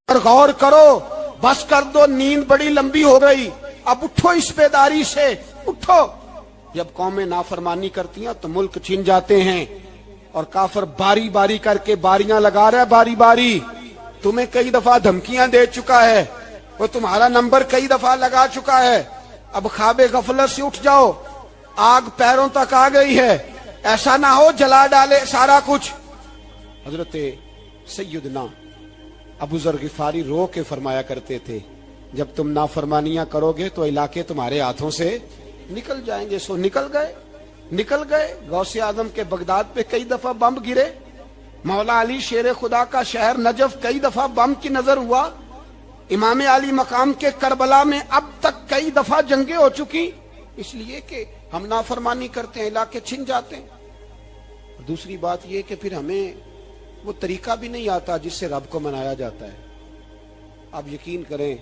اور غور کرو، بس کر دو، نیند بڑی لمبی ہو گئی، اب اٹھو اس بیداری سے، اٹھو۔ جب قومیں نافرمانی کرتی ہیں تو ملک چھن جاتے ہیں، اور کافر باری باری کر کے باریاں لگا رہا ہے، باری باری تمہیں کئی دفعہ دھمکیاں دے چکا ہے، وہ تمہارا نمبر کئی دفعہ لگا چکا ہے، اب خواب غفلت سے اٹھ جاؤ، آگ پیروں تک آ گئی ہے، ایسا نہ ہو جلا ڈالے سارا کچھ۔ حضرت سیدنا ابو ذر غفاری رو کے فرمایا کرتے تھے، جب تم نافرمانیاں کرو گے تو علاقے تمہارے ہاتھوں سے نکل جائیں گے۔ سو نکل گئے۔ غوث اعظم کے بغداد پہ کئی دفعہ بم گرے، مولا علی شیر خدا کا شہر نجف کئی دفعہ بم کی نظر ہوا، امام علی مقام کے کربلا میں اب تک کئی دفعہ جنگیں ہو چکی، اس لیے کہ ہم نافرمانی کرتے ہیں، علاقے چھن جاتے ہیں۔ دوسری بات یہ کہ پھر ہمیں وہ طریقہ بھی نہیں آتا جس سے رب کو منایا جاتا ہے۔ آپ یقین کریں،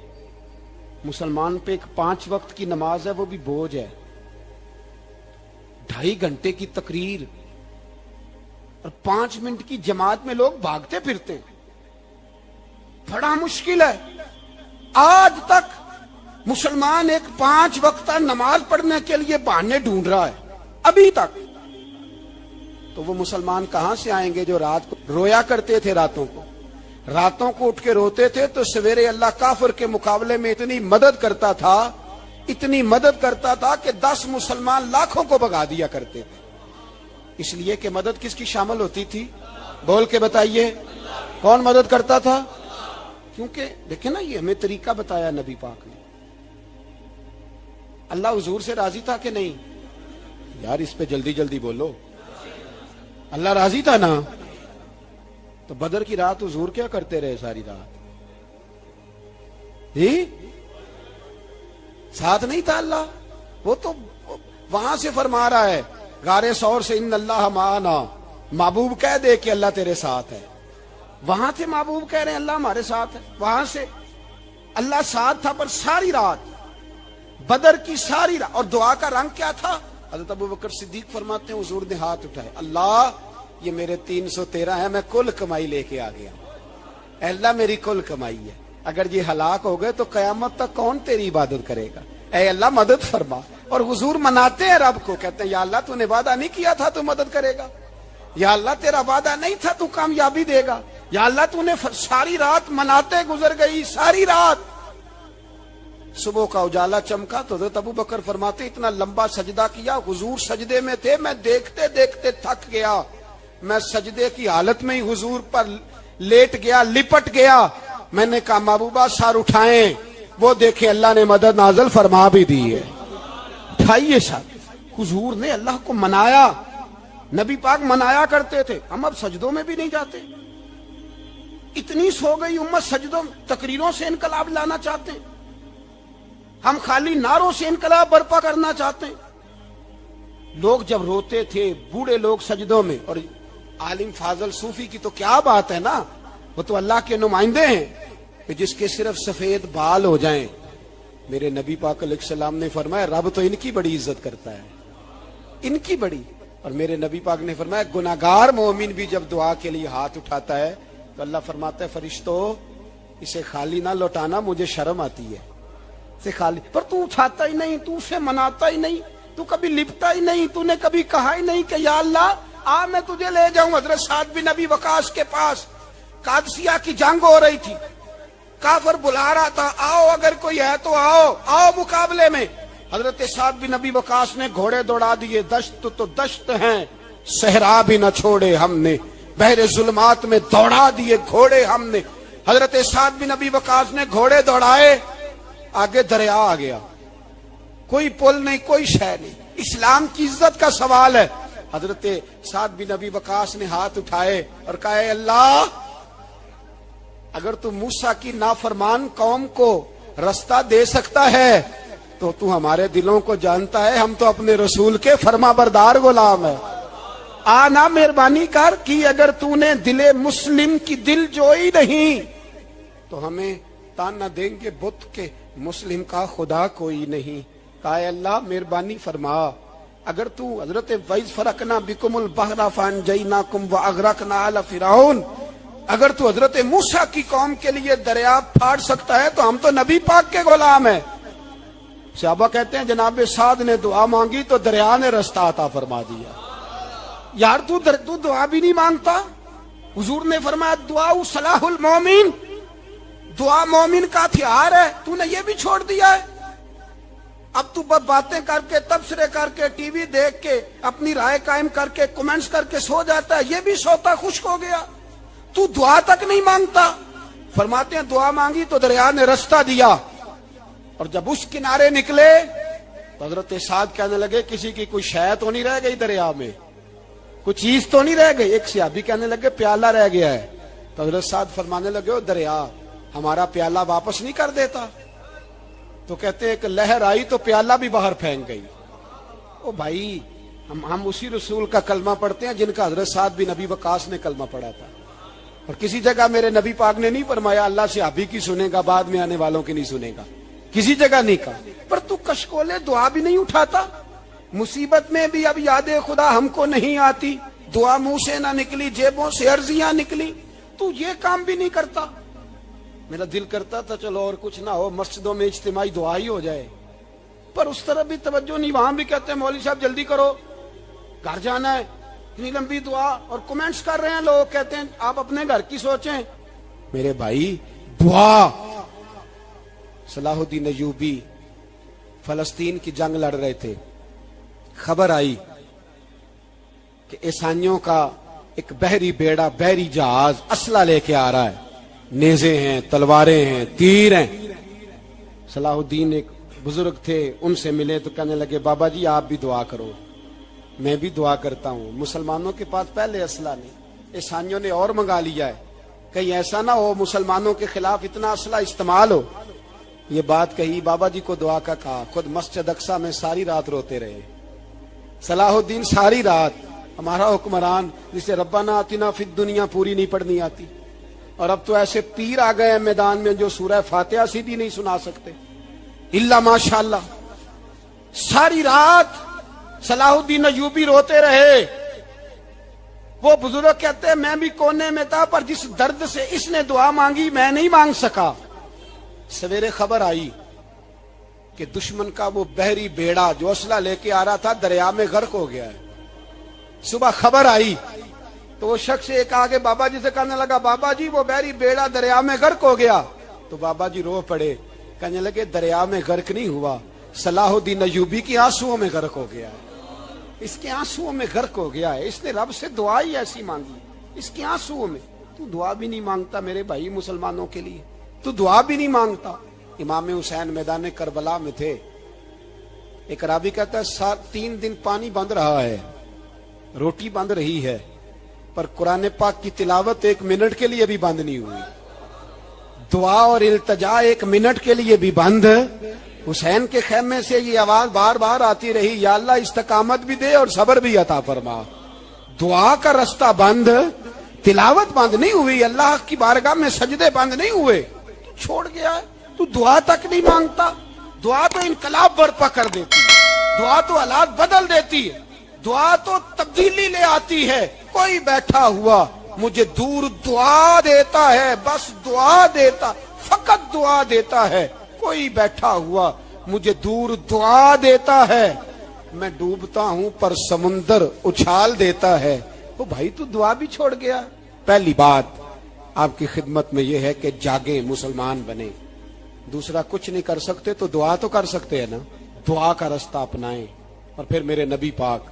مسلمان پہ ایک 5 وقت کی نماز ہے، وہ بھی بوجھ ہے، 2.5 گھنٹے کی تقریر اور 5 منٹ کی جماعت میں لوگ بھاگتے پھرتے ہیں، بڑا مشکل ہے۔ آج تک مسلمان ایک 5 وقتہ نماز پڑھنے کے لیے بہانے ڈھونڈ رہا ہے، ابھی تک۔ تو وہ مسلمان کہاں سے آئیں گے جو رات کو رویا کرتے تھے، راتوں کو اٹھ کے روتے تھے تو سویرے اللہ کافر کے مقابلے میں اتنی مدد کرتا تھا کہ 10 مسلمان لاکھوں کو بھگا دیا کرتے تھے، اس لیے کہ مدد کس کی شامل ہوتی تھی؟ بول کے بتائیے، کون مدد کرتا تھا؟ کیونکہ دیکھیں نا، یہ ہمیں طریقہ بتایا نبی پاک نے۔ اللہ حضور سے راضی تھا کہ نہیں؟ یار اس پہ جلدی جلدی بولو، اللہ راضی تھا نا؟ تو بدر کی رات حضور کیا کرتے رہے ساری رات؟ ساتھ نہیں تھا اللہ؟ وہ تو وہاں سے فرما رہا ہے غار ثور سے، ان اللہ معنا، محبوب کہہ دے کہ اللہ تیرے ساتھ ہے۔ وہاں سے محبوب کہہ رہے ہیں اللہ ہمارے ساتھ ہے، وہاں سے اللہ ساتھ تھا، پر ساری رات، بدر کی ساری رات۔ اور دعا کا رنگ کیا تھا؟ حضرت ابوبکر صدیق فرماتے ہیں حضور نے ہاتھ اٹھائے، اللہ یہ میرے 313 ہے، میں کل کمائی لے کے آ گیا، اے اللہ میری کل کمائی ہے، اگر یہ ہلاک ہو گئے تو قیامت تک کون تیری عبادت کرے گا، اے اللہ مدد فرما۔ اور حضور مناتے ہیں رب کو، کہتے ہیں یا اللہ تو نے وعدہ نہیں کیا تھا تو مدد کرے گا، یا اللہ تیرا وعدہ نہیں تھا تو کامیابی دے گا، یا اللہ تو نے ساری رات مناتے گزر گئی، ساری رات۔ صبح کا اجالا چمکا تو حضرت ابوبکر فرماتے اتنا لمبا سجدہ کیا، حضور سجدے میں تھے، میں دیکھتے دیکھتے تھک گیا، میں سجدے کی حالت میں ہی حضور پر لیٹ گیا، لپٹ گیا۔ میں نے کہا محبوبہ سر اٹھائیں، وہ دیکھیں اللہ نے مدد نازل فرما بھی دی ہے، اٹھائیے سر۔ حضور نے اللہ کو منایا، نبی پاک منایا کرتے تھے، ہم اب سجدوں میں بھی نہیں جاتے، اتنی سو گئی امت سجدوں، تقریروں سے انقلاب لانا چاہتے ہیں، ہم خالی نعروں سے انقلاب برپا کرنا چاہتے ہیں۔ لوگ جب روتے تھے، بوڑھے لوگ سجدوں میں، اور عالم فاضل صوفی کی تو کیا بات ہے نا، وہ تو اللہ کے نمائندے ہیں کہ جس کے صرف سفید بال ہو جائیں۔ میرے نبی پاک علیہ السلام نے فرمایا رب تو ان کی بڑی عزت کرتا ہے، ان کی بڑی۔ اور میرے نبی پاک نے فرمایا گناہگار مومن بھی جب دعا کے لیے ہاتھ اٹھاتا ہے تو اللہ فرماتا ہے فرشتوں اسے خالی نہ لوٹانا، مجھے شرم آتی ہے اسے خالی۔ پر تو اٹھاتا ہی نہیں، تو اسے مناتا ہی نہیں، تو کبھی لپٹا ہی نہیں، تو نے کبھی کہا ہی نہیں کہ یا اللہ آ میں تجھے لے جاؤں حضرت سعد بن ابی وقاص کے پاس۔ قادسیہ کی جنگ ہو رہی تھی، کافر بلا رہا تھا، آؤ اگر کوئی ہے تو آؤ مقابلے میں۔ حضرت سعد بن ابی وقاص نے گھوڑے دوڑا دیے، دشت تو دشت ہیں، صحرا بھی نہ چھوڑے ہم نے، بحر ظلمات میں دوڑا دیے گھوڑے ہم نے۔ حضرت سعد بن ابی وقاص نے گھوڑے دوڑائے، آگے دریا آ گیا، کوئی پل نہیں، کوئی شے نہیں، اسلام کی عزت کا سوال ہے۔ حضرت سعد بن ابی وقاص نے ہاتھ اٹھائے اور کہا اے اللہ اگر تو موسیٰ کی نافرمان قوم کو رستہ دے سکتا ہے تو تو ہمارے دلوں کو جانتا ہے، ہم تو اپنے رسول کے فرما بردار غلام ہیں، آنا مہربانی کر کی اگر تو نے دل مسلم کی دل جوئی نہیں تو ہمیں تانا دیں گے بت کے مسلم کا خدا کوئی نہیں۔ کہا اے اللہ مہربانی فرما، اگر تو حضرت وَإِذْ فَرَقْنَا بِكُمُ الْبَحْرَ فَأَنْجَيْنَاكُمْ وَأَغْرَقْنَا آلَ فِرْعَوْنَ، اگر تو حضرت موسیٰ کی قوم کے لیے دریا پھاڑ سکتا ہے تو ہم تو نبی پاک کے غلام ہیں. صحابہ کہتے ہیں جناب سعد نے دعا مانگی تو دریا نے رستہ عطا فرما دیا. یار تو دعا بھی نہیں مانگتا. حضور نے فرمایا دعا صلاح المومن، دعا مومن کا ہتھیار ہے، تو نے یہ بھی چھوڑ دیا ہے. اب تو باتیں کر کے، تبصرے کر کے، ٹی وی دیکھ کے، اپنی رائے قائم کر کے، کمنٹس کر کے سو جاتا ہے. یہ بھی سوتا خشک ہو گیا. تو دعا تک نہیں مانگتا. فرماتے ہیں دعا مانگی تو دریا نے رستہ دیا. اور جب اس کنارے نکلے تو حضرت سعد کہنے لگے کسی کی کوئی شے تو نہیں رہ گئی دریا میں، کوئی چیز تو نہیں رہ گئی. ایک صحابی کہنے لگے پیالہ رہ گیا ہے. تو حضرت سعد فرمانے لگے او دریا ہمارا پیالہ واپس نہیں کر دیتا. تو کہتے ہیں کہ لہر آئی تو پیالہ بھی باہر پھینک گئی. او بھائی ہم اسی رسول کا کلمہ پڑھتے ہیں جن کا حضرت سعد بن ابی وقاص نے کلمہ پڑھا تھا. اور کسی جگہ میرے نبی پاک نے نہیں فرمایا اللہ صحابی کی سنے گا بعد میں آنے والوں کی نہیں سنے گا، کسی جگہ نہیں کہا. پر تو کشکولے دعا بھی نہیں اٹھاتا. مصیبت میں بھی اب یاد خدا ہم کو نہیں آتی، دعا منہ سے نہ نکلی، جیبوں سے عرضیاں نکلی، تو یہ کام بھی نہیں کرتا. میرا دل کرتا تھا چلو اور کچھ نہ ہو، مسجدوں میں اجتماعی دعا ہی ہو جائے، پر اس طرح بھی توجہ نہیں. وہاں بھی کہتے ہیں مولوی صاحب جلدی کرو گھر جانا ہے، اتنی لمبی دعا. اور کمنٹس کر رہے ہیں لوگ، کہتے ہیں آپ اپنے گھر کی سوچیں. میرے بھائی دعا. صلاح الدین ایوبی فلسطین کی جنگ لڑ رہے تھے. خبر آئی کہ عیسائیوں کا ایک بحری بیڑا، بحری جہاز اسلحہ لے کے آ رہا ہے، نیزے ہیں، تلواریں ہیں، تیر ہیں. صلاح الدین ایک بزرگ تھے، ان سے ملے تو کہنے لگے بابا جی آپ بھی دعا کرو. میں بھی دعا کرتا ہوں. مسلمانوں کے پاس پہلے اسلحہ نہیں، عیسائیوں نے اور منگا لیا ہے، کہیں ایسا نہ ہو مسلمانوں کے خلاف اتنا اسلحہ استعمال ہو. یہ بات کہی، بابا جی کو دعا کا کہا. خود مسجد اقصی میں ساری رات روتے رہے. صلاح الدین ساری رات. ہمارا حکمران جسے ربنا آتنا فی الدنیا پوری نہیں پڑھنی آتی، اور اب تو ایسے پیر آ گئے ہیں میدان میں جو سورہ فاتحہ سیدھی نہیں سنا سکتے الا ماشاءاللہ. ساری رات صلاح الدین ایوبی روتے رہے. وہ بزرگ کہتے ہیں میں بھی کونے میں تھا، پر جس درد سے اس نے دعا مانگی میں نہیں مانگ سکا. سویرے خبر آئی کہ دشمن کا وہ بحری بیڑا جو اسلحہ لے کے آ رہا تھا دریا میں غرق ہو گیا ہے. صبح خبر آئی تو وہ شخص ایک آگے بابا جی سے کہنے لگا بابا جی وہ بحری بیڑا دریا میں غرق ہو گیا. تو بابا جی رو پڑے، کہنے لگے دریا میں غرق نہیں ہوا، صلاح الدین ایوبی کی آنسوؤں میں غرق ہو گیا ہے. اس کے آنسوؤں میں غرق ہو گیا ہے. اس نے رب سے دعا ہی ایسی مانگی اس کے آنسوؤں میں. تو دعا بھی نہیں مانگتا میرے بھائی مسلمانوں کے لیے، تو دعا بھی نہیں مانگتا. امام حسین میدان کربلا میں تھے. ایک راوی کہتا ہے 3 دن پانی بند رہا ہے، روٹی بند رہی ہے، پر قرآن پاک کی تلاوت 1 منٹ کے لیے بھی بند نہیں ہوئی. دعا اور التجا 1 منٹ کے لیے بھی بند. حسین کے خیمے سے یہ آواز بار بار آتی رہی، یا اللہ استقامت بھی دے اور صبر بھی عطا فرما. دعا کا رستہ بند، تلاوت بند نہیں ہوئی، اللہ کی بارگاہ میں سجدے بند نہیں ہوئے. چھوڑ گیا ہے تو دعا تک نہیں مانگتا. دعا تو انقلاب برپا کر دیتی ہے، دعا تو حالات بدل دیتی ہے، دعا تو تبدیلی لے آتی ہے. کوئی بیٹھا ہوا مجھے دور دعا دیتا ہے، بس دعا دیتا، فقط دعا دیتا ہے. کوئی بیٹھا ہوا مجھے دور دعا دیتا ہے، میں ڈوبتا ہوں پر سمندر اچھال دیتا ہے. وہ بھائی تو دعا بھی چھوڑ گیا. پہلی بات آپ کی خدمت میں یہ ہے کہ جاگیں، مسلمان بنیں. دوسرا کچھ نہیں کر سکتے تو دعا تو کر سکتے ہیں نا. دعا کا رستہ اپنائیں. اور پھر میرے نبی پاک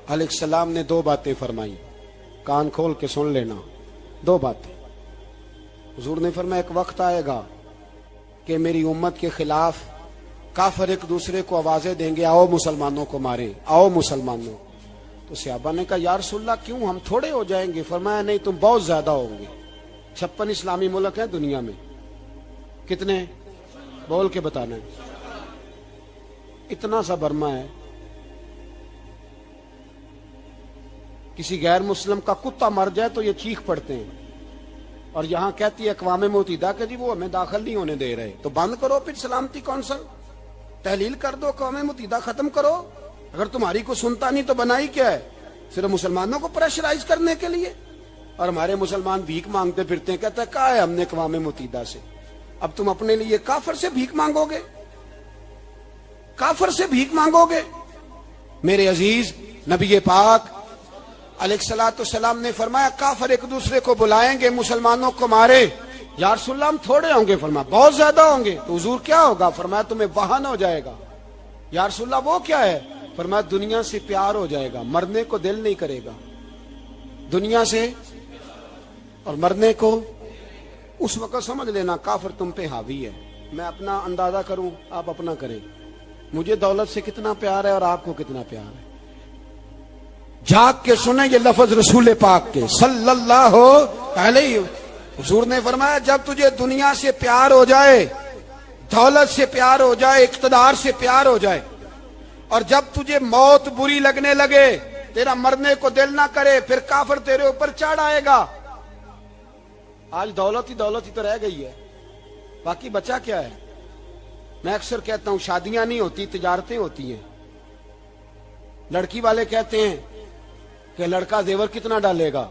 علیہ السلام نے 2 باتیں فرمائی، کان کھول کے سن لینا. 2 باتیں. حضور نے فرمایا ایک وقت آئے گا کہ میری امت کے خلاف کافر ایک دوسرے کو آوازیں دیں گے آؤ مسلمانوں کو ماریں، آؤ مسلمانوں. تو صحابہ نے کہا یا رسول اللہ کیوں، ہم تھوڑے ہو جائیں گے؟ فرمایا نہیں تم بہت زیادہ ہوں گے. 56 اسلامی ملک ہیں دنیا میں، کتنے بول کے بتانا ہے؟ اتنا سا برما ہے. کسی غیر مسلم کا کتا مر جائے تو یہ چیخ پڑتے ہیں، اور یہاں کہتی ہے اقوام متحدہ کہ جی وہ ہمیں داخل نہیں ہونے دے رہے. تو بند کرو پھر سلامتی کونسل، تحلیل کر دو، اقوام متحدہ ختم کرو. اگر تمہاری کو سنتا نہیں تو بنائی کیا ہے؟ صرف مسلمانوں کو پریشرائز کرنے کے لیے. اور ہمارے مسلمان بھیک مانگتے پھرتے ہیں. کہتا ہے کہا ہے ہم نے اقوام متحدہ سے. اب تم اپنے لیے کافر سے بھیک مانگو گے؟ کافر سے بھیک مانگو گے؟ میرے عزیز، نبی پاک علیہ الصلوۃ والسلام نے فرمایا کافر ایک دوسرے کو بلائیں گے مسلمانوں کو مارے. یا رسول اللہ ہم تھوڑے ہوں گے؟ فرمایا بہت زیادہ ہوں گے. تو حضور کیا ہوگا؟ فرمایا تمہیں وہن ہو جائے گا. یا رسول اللہ وہ کیا ہے؟ فرمایا دنیا سے پیار ہو جائے گا، مرنے کو دل نہیں کرے گا. دنیا سے اور مرنے کو. اس وقت سمجھ لینا کافر تم پہ حاوی ہے. میں اپنا اندازہ کروں، آپ اپنا کریں. مجھے دولت سے کتنا پیار ہے اور آپ کو کتنا پیار ہے. جاگ کے سنیں یہ لفظ رسول پاک کے صلی اللہ علیہ. حضور نے فرمایا جب تجھے دنیا سے پیار ہو جائے، دولت سے پیار ہو جائے، اقتدار سے پیار ہو جائے، اور جب تجھے موت بری لگنے لگے، تیرا مرنے کو دل نہ کرے، پھر کافر تیرے اوپر چڑھ آئے گا. آج دولت ہی تو رہ گئی ہے، باقی بچا کیا ہے؟ میں اکثر کہتا ہوں شادیاں نہیں ہوتی، تجارتیں ہوتی ہیں. لڑکی والے کہتے ہیں کہ لڑکا زیور کتنا ڈالے گا،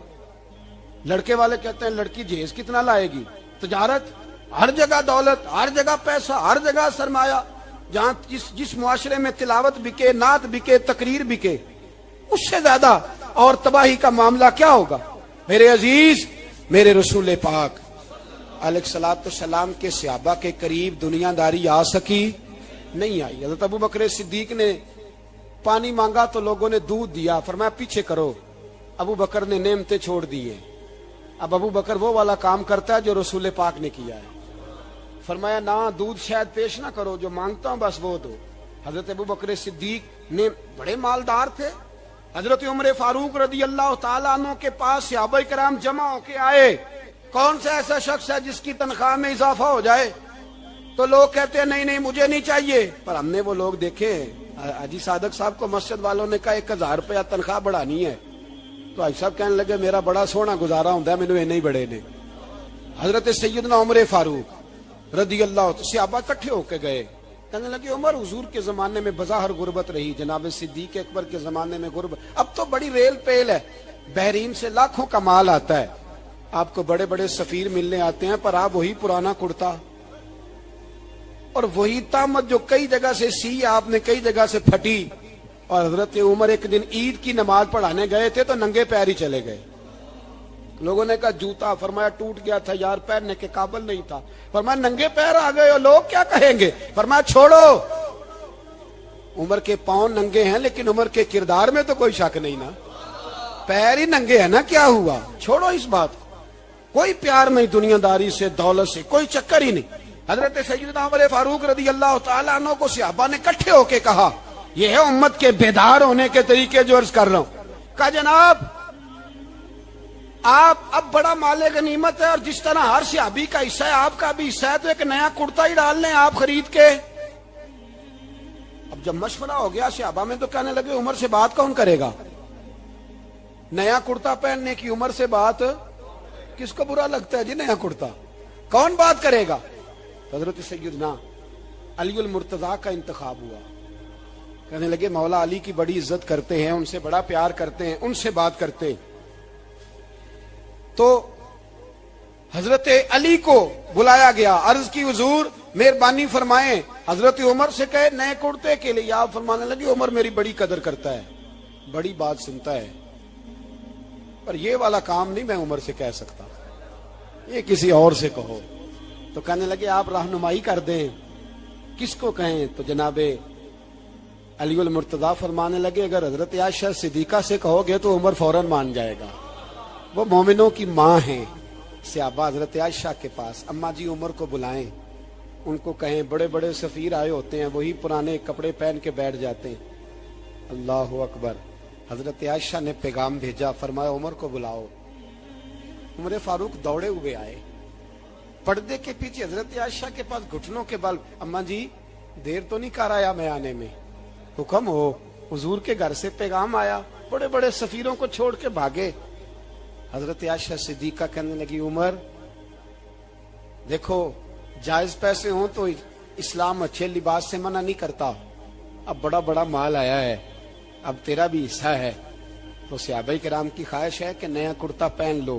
لڑکے والے کہتے ہیں لڑکی جہیز کتنا لائے گی. تجارت، ہر جگہ دولت، ہر جگہ پیسہ، ہر جگہ سرمایہ. جہاں جس معاشرے میں تلاوت بکے، نعت بکے، تقریر بکے، اس سے زیادہ اور تباہی کا معاملہ کیا ہوگا؟ میرے عزیز، میرے رسول پاک علیہ الصلوۃ والسلام کے صحابہ کے قریب دنیا داری آ سکی؟ نہیں آئی. حضرت ابو بکر صدیق نے پانی مانگا تو لوگوں نے دودھ دیا، فرمایا پیچھے کرو. ابو بکر نے نعمتیں چھوڑ دیے. اب ابو بکر وہ والا کام کرتا ہے جو رسول پاک نے کیا ہے. فرمایا نہ دودھ شاید پیش نہ کرو، جو مانگتا ہوں بس وہ دو. حضرت ابو بکر صدیق نے بڑے مالدار تھے. حضرت عمر فاروق رضی اللہ تعالیٰ عنہ کے پاس صحابہ کرام جمع ہو کے آئے. کون سا ایسا شخص ہے جس کی تنخواہ میں اضافہ ہو جائے؟ تو لوگ کہتے ہیں نہیں مجھے نہیں چاہیے. پر ہم نے وہ لوگ دیکھے. حاجی صادق صاحب کو مسجد والوں نے کہا 1000 روپیہ تنخواہ بڑھانی ہے، تو حاجی صاحب کہنے لگے میرا بڑا سونا گزارا ہوتا ہے، مینوں نہیں بڑے نے. حضرت سیدنا عمر فاروق رضی اللہ صحابہ اکٹھے ہو کے گئے. کہنے لگے عمر حضور کے زمانے میں بظاہر غربت رہی، جناب صدیق اکبر کے زمانے میں غربت، اب تو بڑی ریل پیل ہے، بحرین سے لاکھوں کا مال آتا ہے، آپ کو بڑے بڑے سفیر ملنے آتے ہیں، پر آپ وہی پرانا کرتا اور وہی تامت جو کئی جگہ سے سی آپ نے کئی جگہ سے پھٹی. اور حضرت عمر ایک دن عید کی نماز پڑھانے گئے تھے تو ننگے پیر ہی چلے گئے. لوگوں نے کہا جوتا، فرمایا ٹوٹ گیا تھا یار، پہننے کے قابل نہیں تھا. فرمایا ننگے پیر آ گئے ہو، لوگ کیا کہیں گے؟ فرمایا چھوڑو، عمر کے پاؤں ننگے ہیں لیکن عمر کے کردار میں تو کوئی شک نہیں نا، پیر ہی ننگے ہیں نا، کیا ہوا؟ چھوڑو اس بات کو. کوئی پیار نہیں دنیا داری سے، دولت سے، کوئی چکر ہی نہیں. حضرت سیدنا عمر فاروق رضی اللہ تعالیٰ عنہ کو صحابہ نے اکٹھے ہو کے کہا، یہ ہے امت کے بیدار ہونے کے طریقے جو عرض کر رہا ہوں. کہا جناب آپ اب بڑا مال غنیمت ہے، اور جس طرح ہر صحابی کا حصہ ہے آپ کا بھی حصہ ہے، تو ایک نیا کرتا ہی ڈال لیں آپ خرید کے. اب جب مشورہ ہو گیا صحابہ میں تو کہنے لگے عمر سے بات کون کرے گا؟ نیا کرتا پہننے کی عمر سے بات کس کو برا لگتا ہے جی؟ نیا کرتا کون بات کرے گا؟ حضرت سیدنا علی المرتضیٰ کا انتخاب ہوا. کہنے لگے مولا علی کی بڑی عزت کرتے ہیں، ان سے بڑا پیار کرتے ہیں، ان سے بات کرتے. تو حضرت علی کو بلایا گیا، عرض کی حضور مہربانی فرمائیں. حضرت عمر سے کہے نئے کرتے کے لیے. آپ فرمانے لگے عمر میری بڑی قدر کرتا ہے، بڑی بات سنتا ہے، پر یہ والا کام نہیں میں عمر سے کہہ سکتا، یہ کسی اور سے کہو. تو کہنے لگے آپ رہنمائی کر دیں، کس کو کہیں؟ تو جناب علی المرتضیٰ فرمانے لگے اگر حضرت عائشہ صدیقہ سے کہو گے تو عمر فوراً مان جائے گا، وہ مومنوں کی ماں ہیں. صحابہ حضرت عائشہ کے پاس، اماں جی عمر کو بلائیں، ان کو کہیں بڑے بڑے سفیر آئے ہوتے ہیں، وہی پرانے کپڑے پہن کے بیٹھ جاتے ہیں. اللہ اکبر. حضرت عائشہ نے پیغام بھیجا، فرمایا عمر کو بلاؤ. عمر فاروق دوڑے ہوئے آئے، پردے کے پیچھے حضرت عائشہ کے پاس گھٹنوں کے بل. اماں جی دیر تو نہیں کر آیا میں آنے میں؟ حکم ہو. حضور کے گھر سے پیغام آیا، بڑے بڑے سفیروں کو چھوڑ کے بھاگے. حضرت عائشہ صدیقہ کہنے لگی عمر دیکھو جائز پیسے ہوں تو اسلام اچھے لباس سے منع نہیں کرتا، اب بڑا بڑا مال آیا ہے، اب تیرا بھی حصہ ہے، تو صحابہ کرام کی خواہش ہے کہ نیا کرتا پہن لو.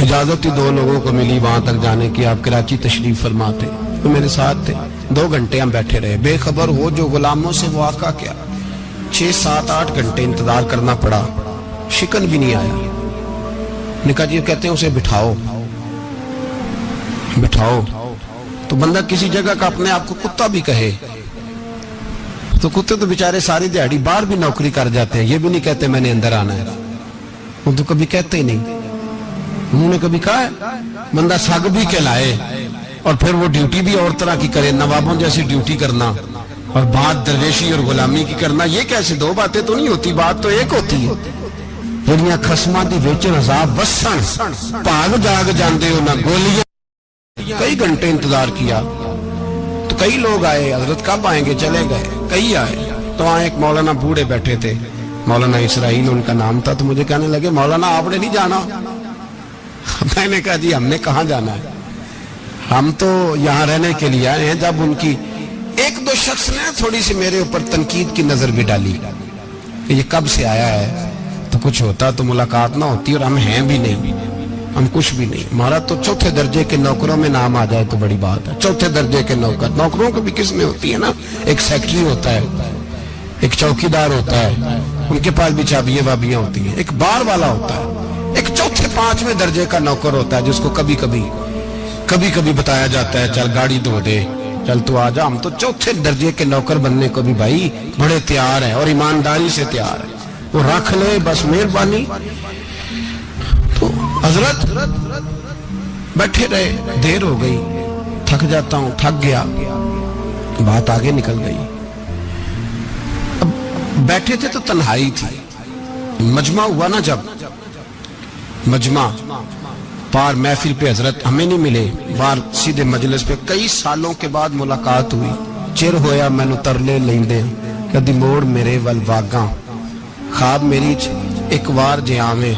اجازت ہی 2 لوگوں کو ملی وہاں تک جانے کی، آپ کراچی تشریف فرما تھے، وہ میرے ساتھ تھے۔ 2 گھنٹے ہم بیٹھے رہے، بے خبر ہو جو غلاموں سے وہ آقا کیا 6 7 8 گھنٹے انتظار کرنا پڑا، شکن بھی نہیں آیا۔ نے کہا جی کہتے ہیں اسے بٹھاؤ بٹھاؤ، تو بندہ کسی جگہ کا اپنے آپ کو کتا بھی کہے تو کتے تو بیچارے ساری دیہڑی باہر بھی نوکری کر جاتے ہیں، یہ بھی نہیں کہتے میں نے اندر آنا ہے، وہ تو کبھی کہتے ہی نہیں۔ انہوں نے کبھی کہا ہے بندہ سگ بھی کہلائے اور پھر وہ ڈیوٹی بھی اور طرح کی کرے، نوابوں جیسی ڈیوٹی کرنا اور بات درویشی اور غلامی کی کرنا، یہ کیسے 2 باتیں تو نہیں ہوتی، بات تو ایک ہوتی ہے۔ جڑیاں خسماں دی وچ عذاب وسن بھاگ جاگ جاندے ہو نہ گولیاں۔ کئی گھنٹے انتظار کیا تو کئی لوگ آئے، حضرت کب آئیں گے، چلے گئے، کئی آئے تو وہاں ایک مولانا بوڑھے بیٹھے تھے، مولانا اسرائیل ان کا نام تھا، تو مجھے کہنے لگے مولانا آپ نے نہیں جانا؟ میں نے کہا جی ہم نے کہاں جانا ہے، ہم تو یہاں رہنے کے لیے آئے ہیں۔ جب ان کی 1-2 شخص نے تھوڑی سی میرے اوپر تنقید کی نظر بھی ڈالی کہ یہ کب سے آیا ہے، تو کچھ ہوتا تو ملاقات نہ ہوتی، اور ہم ہیں بھی نہیں، ہم کچھ بھی نہیں، ہمارا تو 4تھے درجے کے نوکروں میں نام آ جائے تو بڑی بات ہے۔ 4تھے درجے کے نوکروں کو بھی کس میں ہوتی ہے نا، ایک سیکٹری ہوتا ہے، ایک چوکیدار ہوتا ہے، ان کے پاس بھی چابیاں وابیاں ہوتی ہیں، ایک بار والا ہوتا ہے، ایک 4تھے 5ویں درجے کا نوکر ہوتا ہے جس کو کبھی کبھی بتایا جاتا ہے چل گاڑی دھو دے، چل تو آ جا۔ ہم تو 4تھے درجے کے نوکر بننے کو بھی بھائی بڑے تیار ہیں اور ایمانداری سے تیار ہیں، وہ رکھ لے بس مہربانی۔ تو حضرت بیٹھے رہے، دیر ہو گئی، تھک جاتا ہوں، تھک گیا، بات آگے نکل گئی۔ اب بیٹھے تھے تو تنہائی تھی، مجمع ہوا نا، جب مجمع پار محفل پہ حضرت ہمیں نہیں ملے، بار سیدھے مجلس پہ کئی سالوں کے بعد ملاقات ہوئی۔ چر ہویا مینو ترلے لیندے کدی موڑ میرے ول واگاں، خواب میری ایک وار جے آویں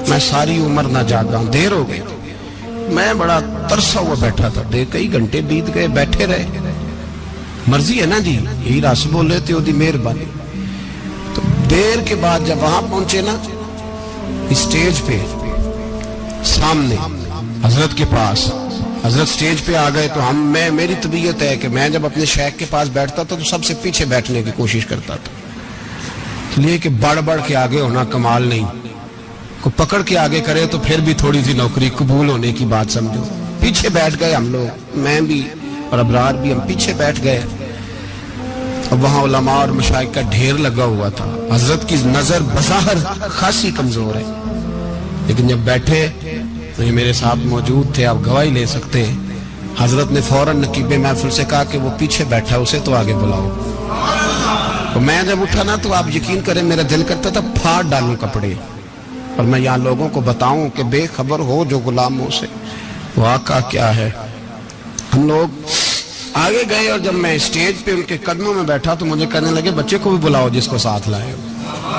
میں ساری عمر نہ جاگاں۔ دیر ہو گئی، میں بڑا ترسا ہوا بیٹھا تھا، کئی گھنٹے بیت گئے، بیٹھے رہے، مرضی ہے نا جی، یہی رس بولے تے دی مہربانی۔ تو دیر کے بعد جب وہاں پہنچے نا اسٹیج پہ سامنے حضرت کے پاس، حضرت سٹیج پہ آ گئے تو میری طبیعت ہے کہ میں جب اپنے شیخ کے پاس بیٹھتا تھا تو سب سے پیچھے بیٹھنے کی کوشش کرتا تھا، اس لیے کہ بڑھ کے آگے ہونا کمال نہیں، کو پکڑ کے آگے کرے تو پھر بھی تھوڑی سی نوکری قبول ہونے کی بات سمجھو۔ پیچھے بیٹھ گئے ہم لوگ، میں بھی اور ابرار بھی، ہم پیچھے بیٹھ گئے۔ اب وہاں علماء اور مشائخ کا ڈھیر لگا ہوا تھا، حضرت کی نظر بظاہر خاصی کمزور ہے، لیکن جب بیٹھے تو یہ میرے ساتھ موجود تھے، آپ گواہی لے سکتے ہیں، حضرت نے فوراً نقیب محفل سے کہا کہ وہ پیچھے بیٹھا اسے تو آگے بلاؤ۔ اور میں جب اٹھا نا تو آپ یقین کریں میرا دل کرتا تھا پھاڑ ڈالوں کپڑے اور میں یہاں لوگوں کو بتاؤں کہ بے خبر ہو جو غلاموں سے وہ آقا کیا ہے۔ ہم لوگ آگے گئے اور جب میں اسٹیج پہ ان کے قدموں میں بیٹھا تو مجھے کہنے لگے بچے کو بھی بلاؤ جس کو ساتھ لائے ہو۔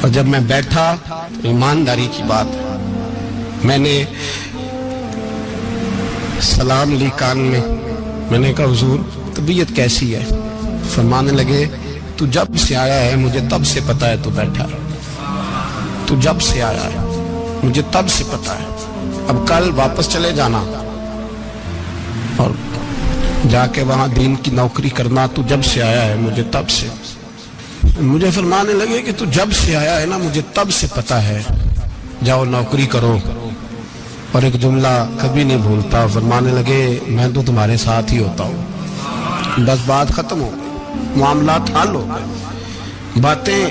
اور جب میں بیٹھا، ایمانداری کی بات ہے، میں نے سلام لی کان میں نے کہا حضور طبیعت کیسی ہے؟ فرمانے لگے تو جب سے آیا ہے مجھے تب سے پتا ہے تو بیٹھا ہے، تو جب سے آیا ہے مجھے تب سے پتا ہے، اب کل واپس چلے جانا اور جا کے وہاں دین کی نوکری کرنا، تو جب سے آیا ہے مجھے تب سے۔ مجھے فرمانے لگے کہ تو جب سے آیا ہے نا مجھے تب سے پتا ہے، جاؤ نوکری کرو۔ اور ایک جملہ کبھی نہیں بھولتا، فرمانے لگے میں تو تمہارے ساتھ ہی ہوتا ہوں۔ بس بات ختم ہو گئی، معاملات حل ہو گئے۔ باتیں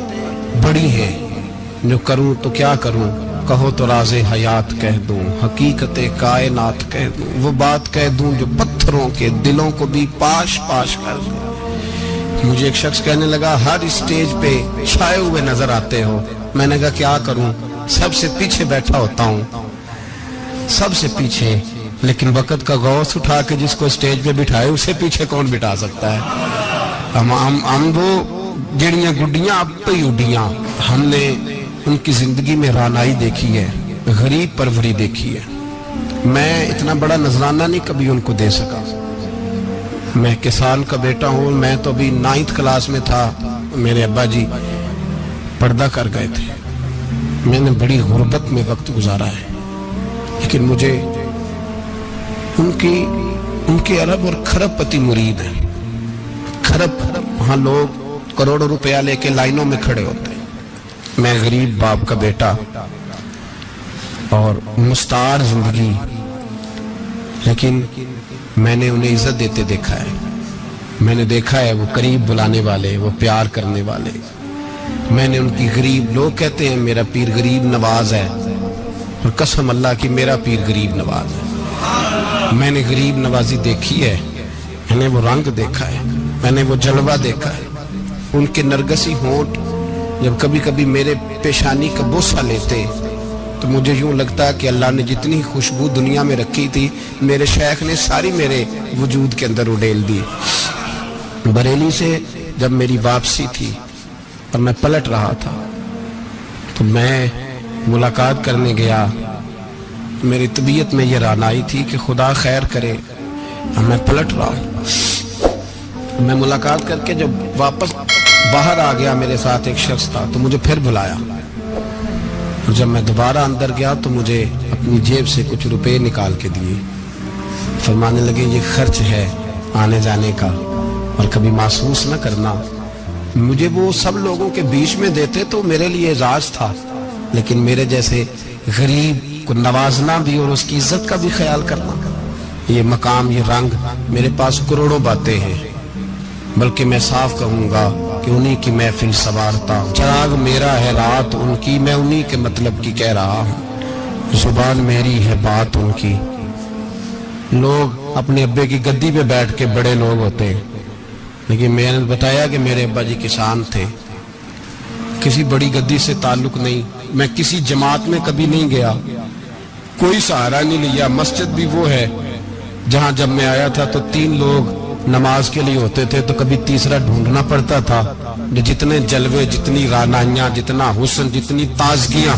بڑی ہیں، جو کروں تو کیا کروں، کہو تو راز حیات کہہ دوں، حقیقت کائنات کہہ دوں، وہ بات کہہ دوں جو پتھروں کے دلوں کو بھی پاش پاش کر دوں۔ مجھے ایک شخص کہنے لگا ہر اسٹیج پہ چھائے ہوئے نظر آتے ہو۔ میں نے کہا کیا کروں، سب سے پیچھے بیٹھا ہوتا ہوں، سب سے پیچھے، لیکن وقت کا غوث اٹھا کے جس کو اسٹیج پہ بٹھائے اسے پیچھے کون بٹھا سکتا ہے؟ ہم وہ جڑیاں گڈیاں اب پہ ہی اڈیاں، ہم نے ان کی زندگی میں رانائی دیکھی ہے، غریب پروری دیکھی ہے۔ میں اتنا بڑا نذرانہ نہیں کبھی ان کو دے سکا، میں کسان کا بیٹا ہوں، میں تو ابھی 9th کلاس میں تھا، میرے ابا جی پردہ کر گئے تھے، میں نے بڑی غربت میں وقت گزارا ہے، لیکن مجھے ان کے ارب اور خرب پتی مرید ہیں. خرب وہاں لوگ کروڑوں روپیہ لے کے لائنوں میں کھڑے ہوتے ہیں. میں غریب باپ کا بیٹا اور مستعار زندگی، لیکن میں نے انہیں عزت دیتے دیکھا ہے. میں نے دیکھا ہے وہ قریب بلانے والے، وہ پیار کرنے والے. میں نے ان کی غریب، لوگ کہتے ہیں میرا پیر غریب نواز ہے، اور قسم اللہ کی میرا پیر غریب نواز ہے. میں نے غریب نوازی دیکھی ہے، میں نے وہ رنگ دیکھا ہے، میں نے وہ جلوہ دیکھا ہے. ان کے نرگسی ہونٹ جب کبھی کبھی میرے پیشانی کا بوسہ لیتے تو مجھے یوں لگتا کہ اللہ نے جتنی خوشبو دنیا میں رکھی تھی میرے شیخ نے ساری میرے وجود کے اندر اڈیل دی. بریلی سے جب میری واپسی تھی اور میں پلٹ رہا تھا تو میں ملاقات کرنے گیا. میری طبیعت میں یہ رانائی تھی کہ خدا خیر کرے، اور میں پلٹ رہا ہوں. میں ملاقات کر کے جب واپس باہر آ گیا، میرے ساتھ ایک شخص تھا تو مجھے پھر بلایا. اور جب میں دوبارہ اندر گیا تو مجھے اپنی جیب سے کچھ روپے نکال کے دیے. فرمانے لگے یہ خرچ ہے آنے جانے کا، اور کبھی محسوس نہ کرنا. مجھے وہ سب لوگوں کے بیچ میں دیتے تو میرے لیے اعزاز تھا، لیکن میرے جیسے غریب کو نوازنا بھی اور اس کی عزت کا بھی خیال کرنا، یہ مقام، یہ رنگ. میرے پاس کروڑوں باتیں ہیں، بلکہ میں صاف کہوں گا کہ انہی کی محفل سوارتا ہوں. چراغ میرا ہے رات ان کی، میں انہی کے مطلب کی کہہ رہا ہوں. زبان میری ہے بات ان کی. لوگ اپنے ابے کی گدی پہ بیٹھ کے بڑے لوگ ہوتے ہیں، لیکن میں نے بتایا کہ میرے ابا جی کسان تھے. کسی بڑی گدی سے تعلق نہیں. میں کسی جماعت میں کبھی نہیں گیا، کوئی سہارا نہیں لیا. مسجد بھی وہ ہے جہاں جب میں آیا تھا تو 3 لوگ نماز کے لیے ہوتے تھے، تو کبھی تیسرا ڈھونڈنا پڑتا تھا. جتنے جلوے، جتنی رانائیاں، جتنا حسن، جتنی تازگیاں،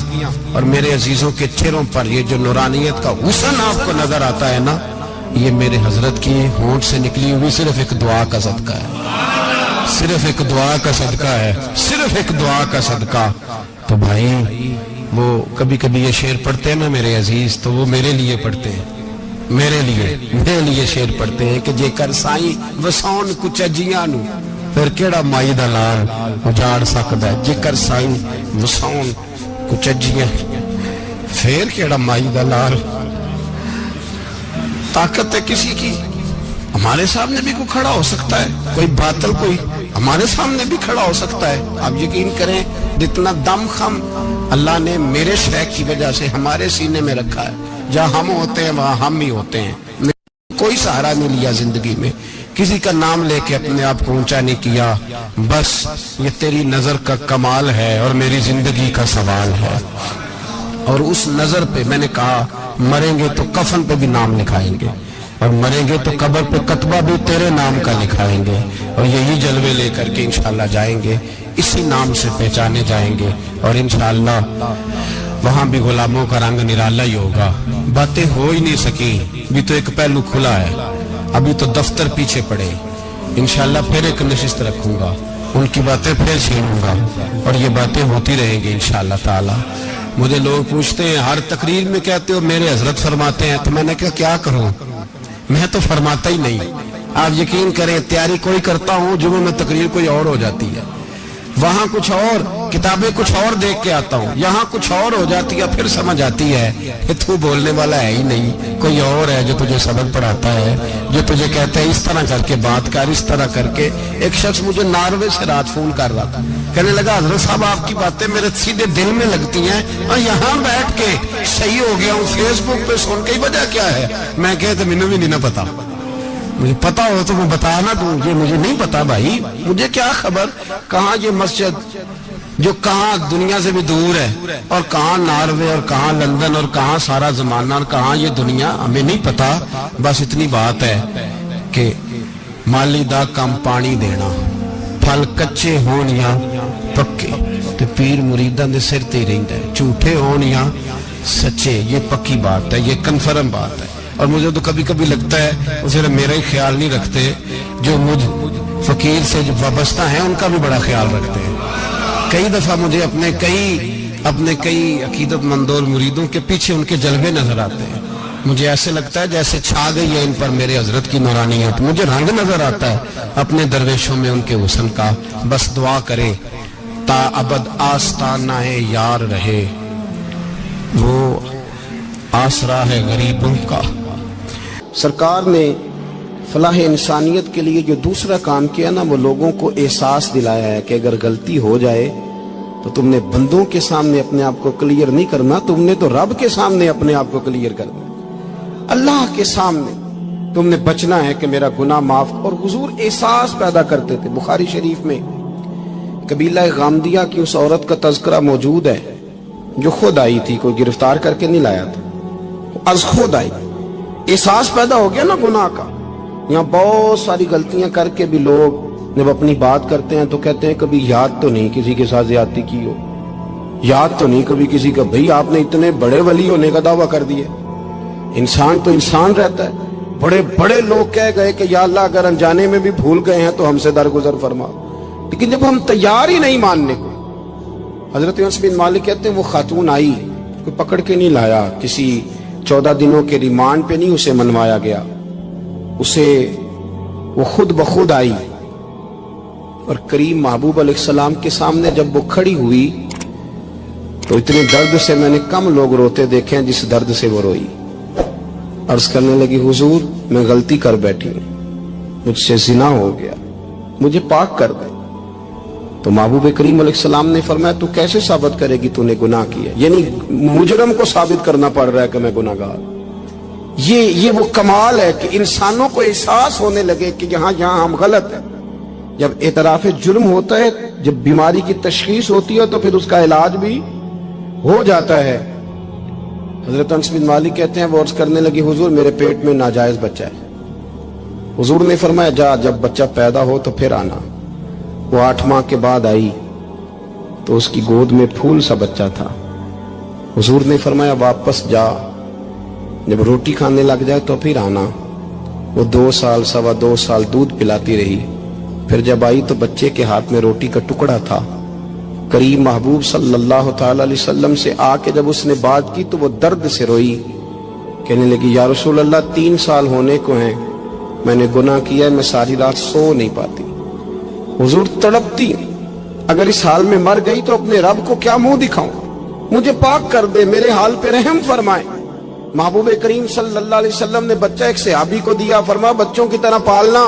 اور میرے عزیزوں کے چہروں پر یہ جو نورانیت کا حسن آپ کو نظر آتا ہے نا، یہ میرے حضرت کی ہونٹ سے نکلی ہوئی صرف ایک دعا کا صدقہ ہے. صرف ایک دعا کا صدقہ ہے، صرف ایک دعا کا صدقہ. تو بھائی وہ کبھی کبھی یہ شعر پڑھتے ہیں نا میرے عزیز، تو وہ میرے لیے پڑھتے ہیں، میرے لیے شعر پڑھتے ہیں کہ جے کر سائیں وسون کچھ اجیاں نو پھر کیڑا مائی دا لال اجاڑ سکدا ہے. جے کر سائیں وسون کچھ اجیاں پھر کیڑا مائی دا لال. طاقت ہے کسی کی، ہمارے سامنے بھی کوئی کھڑا ہو سکتا ہے، کوئی باطل کوئی ہمارے سامنے بھی کھڑا ہو سکتا ہے. آپ یقین کریں جتنا دم خم اللہ نے میرے شیخ کی وجہ سے ہمارے سینے میں رکھا ہے، جہاں ہم ہوتے ہیں وہاں ہم ہی ہوتے ہیں. کوئی سہارا نہیں لیا زندگی میں، کسی کا نام لے کے اپنے آپ کو اونچا نہیں کیا. بس یہ تیری نظر کا کمال ہے اور میری زندگی کا سوال ہے. اور اس نظر پہ میں نے کہا مریں گے تو کفن پہ بھی نام لکھائیں گے، اور مریں گے تو قبر پہ کتبہ بھی تیرے نام کا لکھائیں گے، اور یہی جلوے لے کر کے انشاءاللہ جائیں گے، اسی نام سے پہچانے جائیں گے. اور انشاءاللہ وہاں بھی غلاموں کا رنگ نرالا ہی ہوگا. باتیں ہو ہی نہیں سکی، بھی تو ایک پہلو کھلا ہے، ابھی تو دفتر پیچھے پڑے. انشاءاللہ پھر ایک نشست رکھوں گا، ان کی باتیں پھر چھینوں گا، اور یہ باتیں ہوتی رہیں گی انشاءاللہ تعالی. مجھے لوگ پوچھتے ہیں ہر تقریر میں کہتے ہو میرے حضرت فرماتے ہیں، تو میں نے کہا کیا کروں، میں تو فرماتا ہی نہیں. آپ یقین کریں تیاری کوئی کرتا ہوں، جمعہ میں تقریر کوئی اور ہو جاتی ہے، وہاں کچھ اور، کتابیں کچھ اور دیکھ کے آتا ہوں، یہاں کچھ اور ہو جاتی ہے. پھر سمجھ آتی ہے کہ تو بولنے والا ہے ہی نہیں، کوئی اور ہے جو تجھے سبق پڑھاتا ہے، جو تجھے کہتا ہے اس طرح کر کے بات کر، اس طرح کر کے. ایک شخص مجھے ناروے سے رات فون کر رہا تھا، کہنے لگا حضرت صاحب آپ کی باتیں میرے سیدھے دل میں لگتی ہیں، اور یہاں بیٹھ کے صحیح ہو گیا ہوں، فیس بک پہ سن کے وجہ کیا ہے. میں کہتا مجھے بھی نہیں پتا، مجھے پتا ہو تو میں بتانا دوں، یہ مجھے نہیں پتا بھائی، مجھے کیا خبر کہاں یہ مسجد جو کہاں دنیا سے بھی دور ہے، اور کہاں ناروے، اور کہاں لندن، اور کہاں سارا زمانہ، اور کہاں یہ دنیا، ہمیں نہیں پتا. بس اتنی بات ہے کہ مالی دا کم پانی دینا، پھل کچے ہون یا پکے، تو پیر مریداں دے سر تے رہندا ہے، جھوٹے ہون یا سچے. یہ پکی بات ہے، یہ کنفرم بات ہے. اور مجھے تو کبھی کبھی لگتا ہے وہ صرف میرا ہی خیال نہیں رکھتے، جو مجھ فقیر سے جو وابستہ ہیں ان کا بھی بڑا خیال رکھتے ہیں. کئی دفعہ مجھے اپنے کئی عقیدت مندوں اور مریدوں کے پیچھے ان کے جلوے نظر آتے ہیں. مجھے ایسے لگتا ہے جیسے چھا گئی ہے ان پر میرے حضرت کی نورانیت، مجھے رنگ نظر آتا ہے اپنے درویشوں میں ان کے حسن کا. بس دعا کرے تا ابد آستانہ یار رہے، وہ آسرا ہے غریبوں کا. سرکار نے فلاح انسانیت کے لیے جو دوسرا کام کیا نا، وہ لوگوں کو احساس دلایا ہے کہ اگر غلطی ہو جائے تو تم نے بندوں کے سامنے اپنے آپ کو کلیئر نہیں کرنا، تم نے تو رب کے سامنے اپنے آپ کو کلیئر کرنا، اللہ کے سامنے تم نے بچنا ہے کہ میرا گناہ معاف. اور حضور احساس پیدا کرتے تھے. بخاری شریف میں قبیلہ غامدیہ کی اس عورت کا تذکرہ موجود ہے جو خود آئی تھی، کوئی گرفتار کر کے نہیں لایا تھا، از خود آئی. احساس پیدا ہو گیا نا گناہ کا. یہاں بہت ساری غلطیاں کر کے بھی لوگ جب اپنی بات کرتے ہیں تو کہتے ہیں کبھی یاد تو نہیں کسی کے ساتھ زیادتی کی ہو، یاد تو نہیں کبھی کسی کا. بھئی آپ نے اتنے بڑے ولی ہونے کا دعویٰ کر دیا. انسان تو انسان رہتا ہے. بڑے بڑے لوگ کہہ گئے کہ یا اللہ اگر انجانے میں بھی بھول گئے ہیں تو ہم سے درگزر فرما. لیکن جب ہم تیار ہی نہیں ماننے کو. حضرت انس بن مالک کہتے ہیں وہ خاتون آئی، کوئی پکڑ کے نہیں لایا، کسی 14 دنوں کے ریمانڈ پہ نہیں اسے منوایا گیا، اسے وہ خود بخود آئی. اور کریم محبوب علیہ السلام کے سامنے جب وہ کھڑی ہوئی تو اتنے درد سے میں نے کم لوگ روتے دیکھے ہیں جس درد سے وہ روئی. عرض کرنے لگی حضور میں غلطی کر بیٹھی ہوں، مجھ سے زنا ہو گیا، مجھے پاک کر دے. تو محبوب کریم علیہ السلام نے فرمایا تو کیسے ثابت کرے گی تو نے گناہ کیا؟ یعنی مجرم کو ثابت کرنا پڑ رہا ہے کہ میں گناہ گار. یہ وہ کمال ہے کہ انسانوں کو احساس ہونے لگے کہ یہاں ہم غلط ہیں. جب اعتراف جرم ہوتا ہے، جب بیماری کی تشخیص ہوتی ہے تو پھر اس کا علاج بھی ہو جاتا ہے. حضرت انس بن مالک کہتے ہیں وہ عرض کرنے لگی حضور میرے پیٹ میں ناجائز بچہ ہے. حضور نے فرمایا جا جب بچہ پیدا ہو تو پھر آنا. وہ 8 ماہ کے بعد آئی تو اس کی گود میں پھول سا بچہ تھا. حضور نے فرمایا واپس جا، جب روٹی کھانے لگ جائے تو پھر آنا. وہ 2 سال 2.25 سال دودھ پلاتی رہی. پھر جب آئی تو بچے کے ہاتھ میں روٹی کا ٹکڑا تھا. کریم محبوب صلی اللہ تعالی علیہ وسلم سے آ کے جب اس نے بات کی تو وہ درد سے روئی، کہنے لگی یا رسول اللہ 3 سال ہونے کو ہیں، میں نے گناہ کیا ہے، میں ساری رات سو نہیں پاتی. حضور تڑپتی، اگر اس حال میں مر گئی تو اپنے رب کو کیا منہ دکھاؤں، مجھے پاک کر دے، میرے حال پہ رحم فرمائے. محبوب کریم صلی اللہ علیہ وسلم نے بچہ ایک صحابی کو دیا، فرمایا بچوں کی طرح پالنا،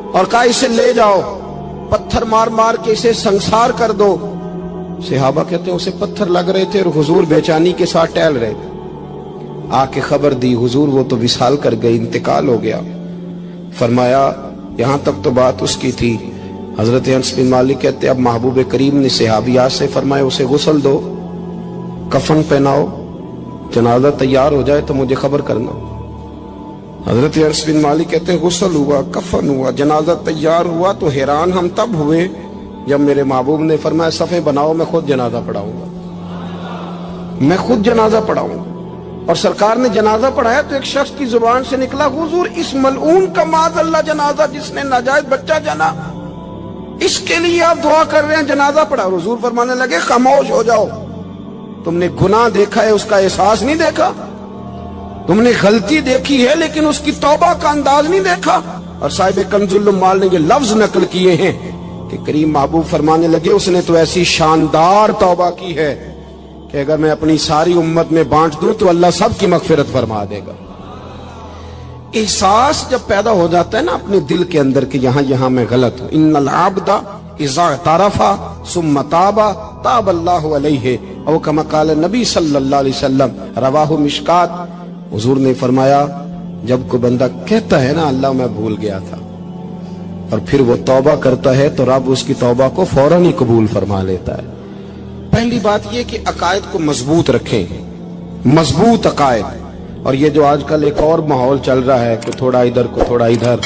اور کہا اسے لے جاؤ، پتھر مار مار کے اسے سنسار کر دو. صحابہ کہتے ہیں اسے پتھر لگ رہے تھے اور حضور بے چینی کے ساتھ ٹہل رہے تھے. آ کے خبر دی حضور وہ تو وصال کر گئی، انتقال ہو گیا. فرمایا یہاں تک تو بات اس کی تھی. حضرت انس بن مالک کہتے اب محبوب کریم نے صحابیات سے فرمایا اسے غسل دو، کفن پہناؤ، جنازہ تیار ہو جائے تو مجھے خبر کرنا. حضرت انس بن مالک کہتے ہیں غسل ہوا، کفن ہوا، جنازہ تیار ہوا تو حیران ہم تب ہوئے جب میرے محبوب نے فرمایا صفیں بناؤ، میں خود جنازہ پڑھاؤں گا، میں خود جنازہ پڑھاؤں گا. اور سرکار نے جنازہ پڑھایا تو ایک شخص کی زبان سے نکلا حضور اس ملعون کا معاذ اللہ جنازہ جس نے ناجائز بچہ جنا، اس کے لیے آپ دعا کر رہے ہیں، جنازہ پڑھا. حضور فرمانے لگے خاموش ہو جاؤ، تم نے گناہ دیکھا ہے، اس کا احساس نہیں دیکھا. تم نے غلطی دیکھی ہے لیکن اس کی توبہ کا انداز نہیں دیکھا. اور صاحب کنز العمال نے یہ لفظ نقل کیے ہیں کہ کریم محبوب فرمانے لگے اس نے تو ایسی شاندار توبہ کی ہے کہ اگر میں اپنی ساری امت میں بانٹ دوں تو اللہ سب کی مغفرت فرما دے گا. احساس جب پیدا ہو جاتا ہے نا اپنے دل کے اندر کہ یہاں میں غلط ہوں. ان العبد اذا اعترف ثم تاب تاب اللہ علیہ او کما قال نبی صلی اللہ علیہ وسلم، رواہ مشکات. حضور نے فرمایا جب کوئی بندہ کہتا ہے نا اللہ میں بھول گیا تھا اور پھر وہ توبہ کرتا ہے تو رب اس کی توبہ کو فوراً ہی قبول فرما لیتا ہے. پہلی بات یہ کہ عقائد کو مضبوط رکھیں، مضبوط عقائد. اور یہ جو آج کل ایک اور ماحول چل رہا ہے کہ تھوڑا ادھر کو تھوڑا ادھر،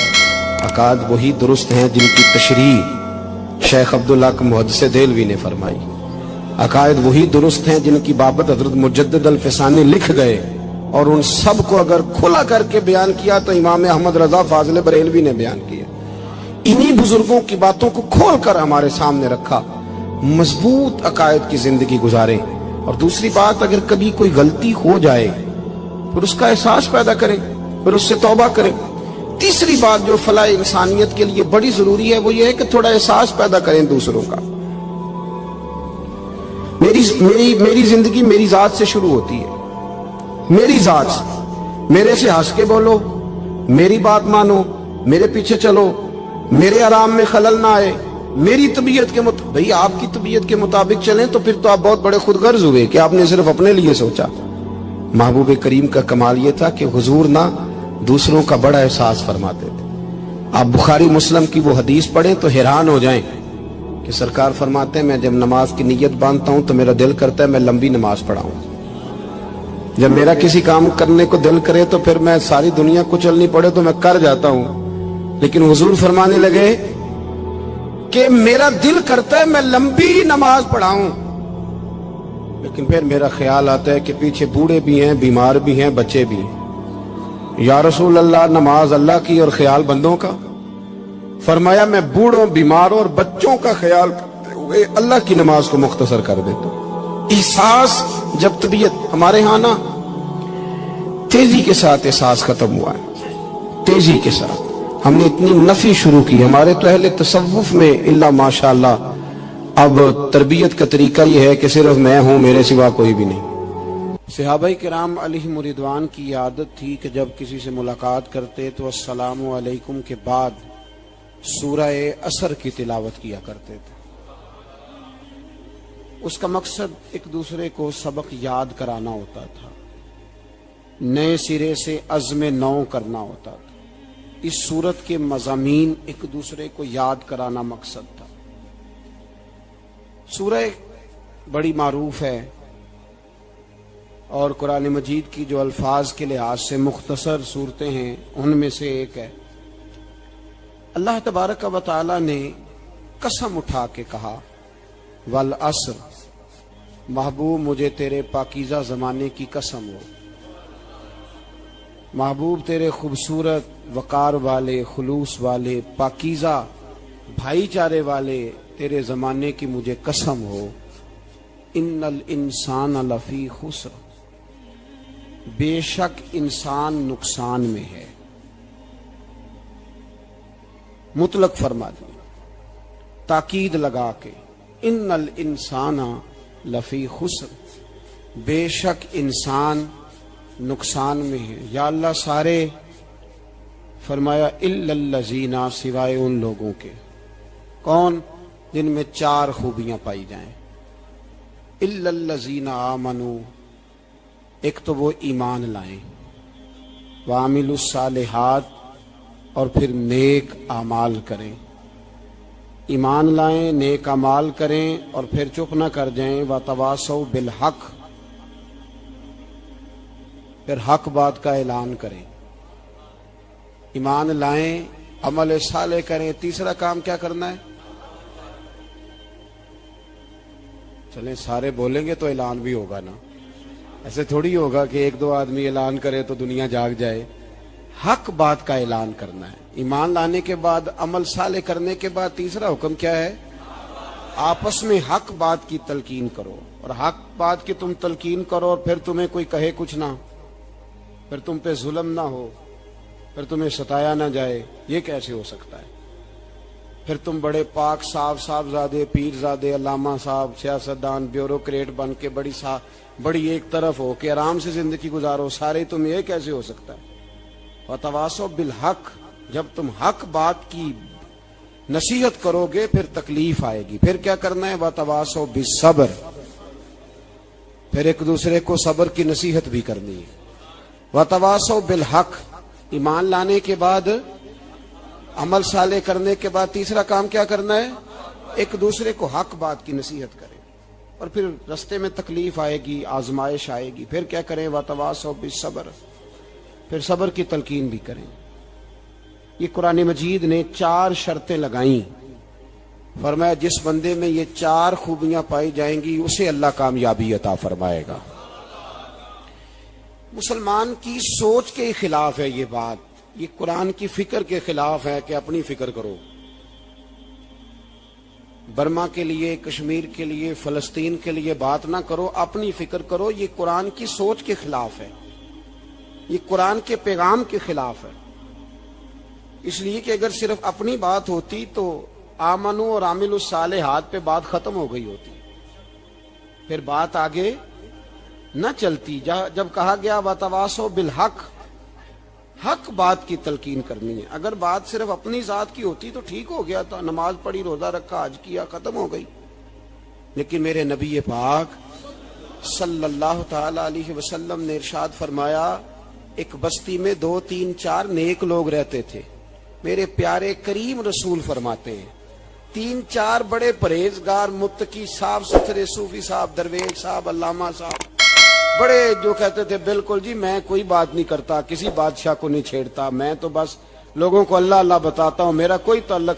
عقائد وہی درست ہیں جن کی تشریح شیخ عبدالحق محدث دہلوی نے فرمائی. عقائد وہی درست ہیں جن کی بابت حضرت مجدد الفسانی لکھ گئے، اور ان سب کو اگر کھلا کر کے بیان کیا تو امام احمد رضا فاضل بریلوی نے بیان کیا. انہی بزرگوں کی باتوں کو کھول کر ہمارے سامنے رکھا. مضبوط عقائد کی زندگی گزاریں. اور دوسری بات اگر کبھی کوئی غلطی ہو جائے پھر اس کا احساس پیدا کریں، پھر اس سے توبہ کریں۔ تیسری بات جو فلاح انسانیت کے لیے بڑی ضروری ہے وہ یہ ہے کہ تھوڑا احساس پیدا کریں دوسروں کا۔ میری زندگی میری ذات سے شروع ہوتی ہے، میری ذات سے۔ میرے سے ہنس کے بولو، میری بات مانو، میرے پیچھے چلو، میرے آرام میں خلل نہ آئے، میری طبیعت کے مطابق۔ بھئی آپ کی طبیعت کے مطابق چلیں تو پھر تو آپ بہت بڑے خود غرض ہوئے کہ آپ نے صرف اپنے لیے سوچا۔ محبوب کریم کا کمال یہ تھا کہ حضور نہ دوسروں کا بڑا احساس فرماتے تھے۔ آپ بخاری مسلم کی وہ حدیث پڑھیں تو حیران ہو جائیں کہ سرکار فرماتے ہیں میں جب نماز کی نیت باندھتا ہوں تو میرا دل کرتا ہے میں لمبی نماز پڑھاؤں۔ جب میرا کسی کام کرنے کو دل کرے تو پھر میں ساری دنیا کچلنی پڑے تو میں کر جاتا ہوں، لیکن حضور فرمانے لگے کہ میرا دل کرتا ہے میں لمبی نماز پڑھاؤں، لیکن پھر میرا خیال آتا ہے کہ پیچھے بوڑھے بھی ہیں، بیمار بھی ہیں، بچے بھی ہیں۔ یا رسول اللہ نماز اللہ کی اور خیال بندوں کا؟ فرمایا میں بوڑھوں، بیماروں اور بچوں کا خیال کرتے ہوئے اللہ کی نماز کو مختصر کر دیتا ہوں۔ احساس جب طبیعت ہمارے ہاں نا تیزی کے ساتھ احساس ختم ہوا ہے، تیزی کے ساتھ ہم نے اتنی نفی شروع کی۔ ہمارے تو اہل تصوف میں الا ماشاءاللہ اب تربیت کا طریقہ یہ ہے کہ صرف میں ہوں، میرے سوا کوئی بھی نہیں۔ صحابہ کرام علیہم رضوان کی عادت تھی کہ جب کسی سے ملاقات کرتے تو السلام علیکم کے بعد سورہ عصر کی تلاوت کیا کرتے تھے۔ اس کا مقصد ایک دوسرے کو سبق یاد کرانا ہوتا تھا، نئے سرے سے عزم نو کرنا ہوتا تھا۔ اس سورت کے مضامین ایک دوسرے کو یاد کرانا مقصد تھا۔ سورہ بڑی معروف ہے اور قرآن مجید کی جو الفاظ کے لحاظ سے مختصر صورتیں ہیں ان میں سے ایک ہے۔ اللہ تبارک و تعالی نے قسم اٹھا کے کہا والعصر، محبوب مجھے تیرے پاکیزہ زمانے کی قسم ہو، محبوب تیرے خوبصورت وقار والے، خلوص والے، پاکیزہ بھائی چارے والے تیرے زمانے کی مجھے قسم ہو، ان الانسان لفی خسر، بے شک انسان نقصان میں ہے۔ مطلق فرما دیا، تاکید لگا کے، ان الانسان لفی خسر، بے شک انسان نقصان میں ہے۔ یا اللہ سارے، فرمایا الا الذین، سوائے ان لوگوں کے، کون؟ جن میں چار خوبیاں پائی جائیں۔ الا الذین آمنوا، ایک تو وہ ایمان لائیں، وعملوا الصالحات، اور پھر نیک اعمال کریں۔ ایمان لائیں، نیک اعمال کریں اور پھر چپ نہ کر جائیں، وتواصوا بالحق، پھر حق بات کا اعلان کریں۔ ایمان لائیں، عمل صالح کریں، تیسرا کام کیا کرنا ہے؟ چلیں سارے بولیں گے تو اعلان بھی ہوگا نا، ایسے تھوڑی ہوگا کہ ایک دو آدمی اعلان کرے تو دنیا جاگ جائے۔ حق بات کا اعلان کرنا ہے۔ ایمان لانے کے بعد، عمل صالح کرنے کے بعد تیسرا حکم کیا ہے؟ آپس میں حق بات کی تلقین کرو، اور حق بات کی تم تلقین کرو اور پھر تمہیں کوئی کہے کچھ نہ، پھر تم پہ ظلم نہ ہو، پھر تمہیں ستایا نہ جائے، یہ کیسے ہو سکتا ہے؟ پھر تم بڑے پاک صاحبزادے، پیرزادے، علامہ صاحب، سیاستدان، بیوروکریٹ بن کے بڑی ایک طرف ہو کے آرام سے زندگی گزارو سارے، تم یہ کیسے ہو سکتا ہے؟ وتواصوا بالحق، جب تم حق بات کی نصیحت کرو گے پھر تکلیف آئے گی۔ پھر کیا کرنا ہے؟ وتواصوا بالصبر، پھر ایک دوسرے کو صبر کی نصیحت بھی کرنی ہے۔ وتواصوا بالحق، ایمان لانے کے بعد، عمل صالح کرنے کے بعد تیسرا کام کیا کرنا ہے؟ ایک دوسرے کو حق بات کی نصیحت کریں، اور پھر رستے میں تکلیف آئے گی، آزمائش آئے گی، پھر کیا کریں؟ وتواصوا بالصبر، پھر صبر کی تلقین بھی کریں۔ یہ قرآن مجید نے 4 شرطیں لگائیں، فرمایا جس بندے میں یہ 4 خوبیاں پائی جائیں گی اسے اللہ کامیابی عطا فرمائے گا۔ مسلمان کی سوچ کے خلاف ہے یہ بات، یہ قرآن کی فکر کے خلاف ہے کہ اپنی فکر کرو۔ برما کے لیے، کشمیر کے لیے، فلسطین کے لیے بات نہ کرو، اپنی فکر کرو، یہ قرآن کی سوچ کے خلاف ہے۔ یہ قرآن کے پیغام کے خلاف ہے. اس لیے کہ اگر صرف اپنی بات ہوتی تو آمنو اور عامل الصالحات پہ بات ختم ہو گئی ہوتی, پھر بات آگے نہ چلتی. جب کہا گیا وتواصوا بالحق, حق بات کی تلقین کرنی ہے. اگر بات صرف اپنی ذات کی ہوتی تو ٹھیک ہو گیا تھا, نماز پڑھی, روزہ رکھا, حج کیا, ختم ہو گئی. لیکن میرے نبی پاک صلی اللہ تعالی علیہ وسلم نے ارشاد فرمایا, ایک بستی میں 2 3 4 نیک لوگ رہتے تھے. میرے پیارے کریم رسول فرماتے ہیں 3 4 بڑے پرہیزگار, متقی, صاف ستھرے صوفی صاحب, درویش صاحب, علامہ صاحب, بڑے جو کہتے تھے بالکل جی میں کوئی بات نہیں کرتا, کسی بادشاہ کو نہیں چھیڑتا, میں تو بس لوگوں کو اللہ اللہ بتاتا ہوں, میرا کوئی تعلق